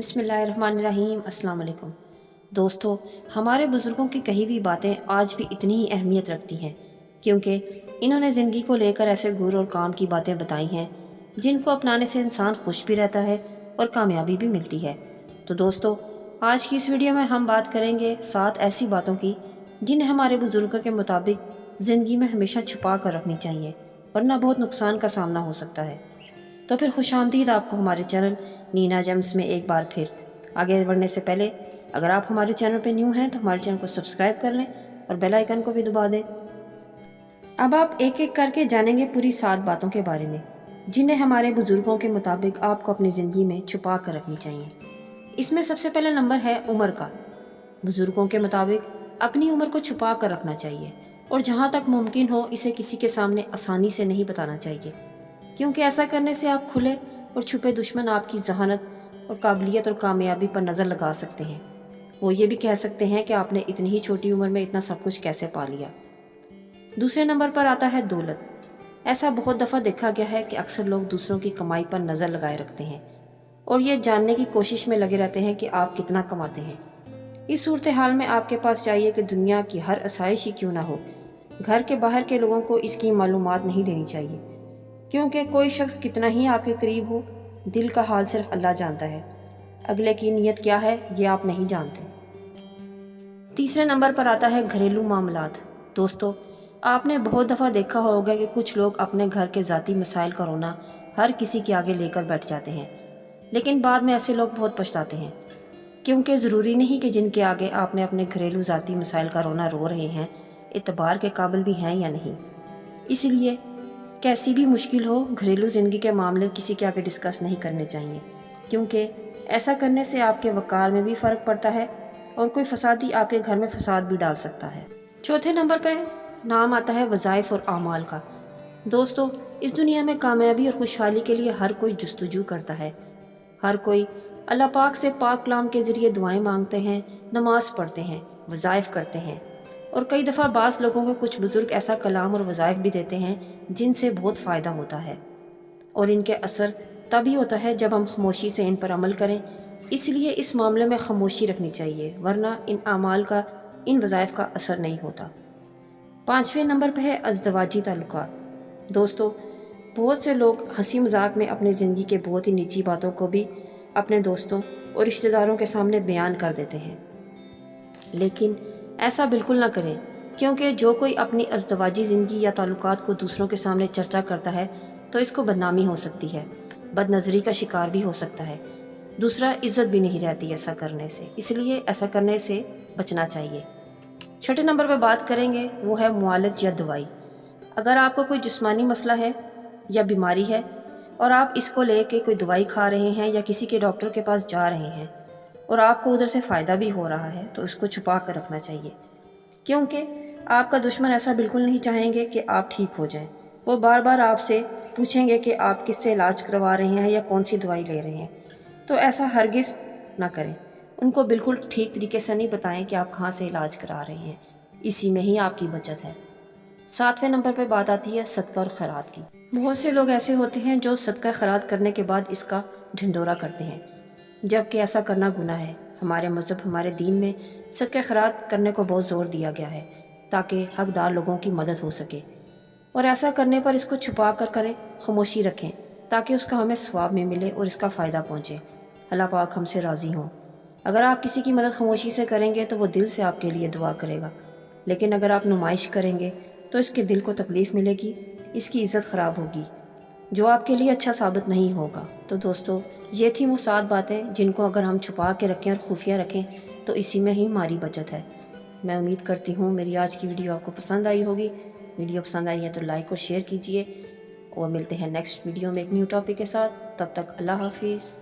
بسم اللہ الرحمن الرحیم۔ السلام علیکم دوستو، ہمارے بزرگوں کی کہی ہوئی باتیں آج بھی اتنی ہی اہمیت رکھتی ہیں، کیونکہ انہوں نے زندگی کو لے کر ایسے گر اور کام کی باتیں بتائی ہیں جن کو اپنانے سے انسان خوش بھی رہتا ہے اور کامیابی بھی ملتی ہے۔ تو دوستو، آج کی اس ویڈیو میں ہم بات کریں گے 7 ایسی باتوں کی جنہیں ہمارے بزرگوں کے مطابق زندگی میں ہمیشہ چھپا کر رکھنی چاہیے، ورنہ بہت نقصان کا سامنا ہو سکتا ہے۔ تو پھر خوش آمدید آپ کو ہمارے چینل نینا جیمز میں ایک بار پھر۔ آگے بڑھنے سے پہلے اگر آپ ہمارے چینل پہ نیو ہیں تو ہمارے چینل کو سبسکرائب کر لیں اور بیل آئیکن کو بھی دبا دیں۔ اب آپ ایک ایک کر کے جانیں گے پوری 7 باتوں کے بارے میں جنہیں ہمارے بزرگوں کے مطابق آپ کو اپنی زندگی میں چھپا کر رکھنی چاہیے۔ اس میں سب سے پہلا نمبر ہے عمر کا۔ بزرگوں کے مطابق اپنی عمر کو چھپا کر رکھنا چاہیے اور جہاں تک ممکن ہو اسے کسی کے سامنے آسانی سے نہیں بتانا چاہیے، کیونکہ ایسا کرنے سے آپ کھلے اور چھپے دشمن آپ کی ذہانت اور قابلیت اور کامیابی پر نظر لگا سکتے ہیں۔ وہ یہ بھی کہہ سکتے ہیں کہ آپ نے اتنی ہی چھوٹی عمر میں اتنا سب کچھ کیسے پا لیا۔ دوسرے نمبر پر آتا ہے دولت۔ ایسا بہت دفعہ دیکھا گیا ہے کہ اکثر لوگ دوسروں کی کمائی پر نظر لگائے رکھتے ہیں اور یہ جاننے کی کوشش میں لگے رہتے ہیں کہ آپ کتنا کماتے ہیں۔ اس صورتحال میں آپ کے پاس چاہیے کہ دنیا کی ہر آسائش ہی کیوں نہ ہو، گھر کے باہر کے لوگوں کو اس کی معلومات نہیں دینی چاہیے، کیونکہ کوئی شخص کتنا ہی آپ کے قریب ہو، دل کا حال صرف اللہ جانتا ہے، اگلے کی نیت کیا ہے یہ آپ نہیں جانتے۔ تیسرے نمبر پر آتا ہے گھریلو معاملات۔ دوستو، آپ نے بہت دفعہ دیکھا ہوگا کہ کچھ لوگ اپنے گھر کے ذاتی مسائل کا رونا ہر کسی کے آگے لے کر بیٹھ جاتے ہیں، لیکن بعد میں ایسے لوگ بہت پچھتاتے ہیں، کیونکہ ضروری نہیں کہ جن کے آگے آپ نے اپنے گھریلو ذاتی مسائل کا رونا رو رہے ہیں اعتبار کے قابل بھی ہیں یا نہیں۔ اس لیے کیسی بھی مشکل ہو، گھریلو زندگی کے معاملے کسی کے آگے ڈسکس نہیں کرنے چاہیے، کیونکہ ایسا کرنے سے آپ کے وقار میں بھی فرق پڑتا ہے اور کوئی فسادی آپ کے گھر میں فساد بھی ڈال سکتا ہے۔ چوتھے نمبر پہ نام آتا ہے وظائف اور اعمال کا۔ دوستو، اس دنیا میں کامیابی اور خوشحالی کے لیے ہر کوئی جستجو کرتا ہے، ہر کوئی اللہ پاک سے پاک کلام کے ذریعے دعائیں مانگتے ہیں، نماز پڑھتے ہیں، وظائف کرتے ہیں، اور کئی دفعہ بعض لوگوں کو کچھ بزرگ ایسا کلام اور وظائف بھی دیتے ہیں جن سے بہت فائدہ ہوتا ہے، اور ان کے اثر تبھی ہوتا ہے جب ہم خاموشی سے ان پر عمل کریں۔ اس لیے اس معاملے میں خاموشی رکھنی چاہیے، ورنہ ان اعمال کا، ان وظائف کا اثر نہیں ہوتا۔ 5ویں نمبر پہ ہے ازدواجی تعلقات۔ دوستو، بہت سے لوگ ہنسی مذاق میں اپنی زندگی کے بہت ہی نجی باتوں کو بھی اپنے دوستوں اور رشتہ داروں کے سامنے بیان کر دیتے ہیں، لیکن ایسا بالکل نہ کریں، کیونکہ جو کوئی اپنی ازدواجی زندگی یا تعلقات کو دوسروں کے سامنے چرچا کرتا ہے تو اس کو بدنامی ہو سکتی ہے، بد نظری کا شکار بھی ہو سکتا ہے، دوسرا عزت بھی نہیں رہتی ایسا کرنے سے، اس لیے ایسا کرنے سے بچنا چاہیے۔ 6 نمبر پہ بات کریں گے، وہ ہے معالج یا دوائی۔ اگر آپ کو کوئی جسمانی مسئلہ ہے یا بیماری ہے اور آپ اس کو لے کے کوئی دوائی کھا رہے ہیں یا کسی کے ڈاکٹر کے پاس جا رہے ہیں اور آپ کو ادھر سے فائدہ بھی ہو رہا ہے، تو اس کو چھپا کر رکھنا چاہیے، کیونکہ آپ کا دشمن ایسا بالکل نہیں چاہیں گے کہ آپ ٹھیک ہو جائیں۔ وہ بار بار آپ سے پوچھیں گے کہ آپ کس سے علاج کروا رہے ہیں یا کون سی دوائی لے رہے ہیں، تو ایسا ہرگز نہ کریں۔ ان کو بالکل ٹھیک طریقے سے نہیں بتائیں کہ آپ کہاں سے علاج کرا رہے ہیں، اسی میں ہی آپ کی بچت ہے۔ 7ویں نمبر پہ بات آتی ہے صدقہ اور خیرات کی۔ بہت سے لوگ ایسے ہوتے ہیں جو صدقہ خیرات کرنے کے بعد اس کا ڈھنڈورا کرتے ہیں، جبکہ ایسا کرنا گناہ ہے۔ ہمارے مذہب، ہمارے دین میں صدقہ خیرات کرنے کو بہت زور دیا گیا ہے تاکہ حقدار لوگوں کی مدد ہو سکے، اور ایسا کرنے پر اس کو چھپا کر کریں، خاموشی رکھیں تاکہ اس کا ہمیں ثواب میں ملے اور اس کا فائدہ پہنچے، اللہ پاک ہم سے راضی ہوں۔ اگر آپ کسی کی مدد خاموشی سے کریں گے تو وہ دل سے آپ کے لیے دعا کرے گا، لیکن اگر آپ نمائش کریں گے تو اس کے دل کو تکلیف ملے گی، اس کی عزت خراب ہوگی، جو آپ کے لیے اچھا ثابت نہیں ہوگا۔ تو دوستو، یہ تھی وہ 7 باتیں جن کو اگر ہم چھپا کے رکھیں اور خفیہ رکھیں تو اسی میں ہی ہماری بچت ہے۔ میں امید کرتی ہوں میری آج کی ویڈیو آپ کو پسند آئی ہوگی۔ ویڈیو پسند آئی ہے تو لائک اور شیئر کیجئے، اور ملتے ہیں نیکسٹ ویڈیو میں ایک نیو ٹاپک کے ساتھ۔ تب تک اللہ حافظ۔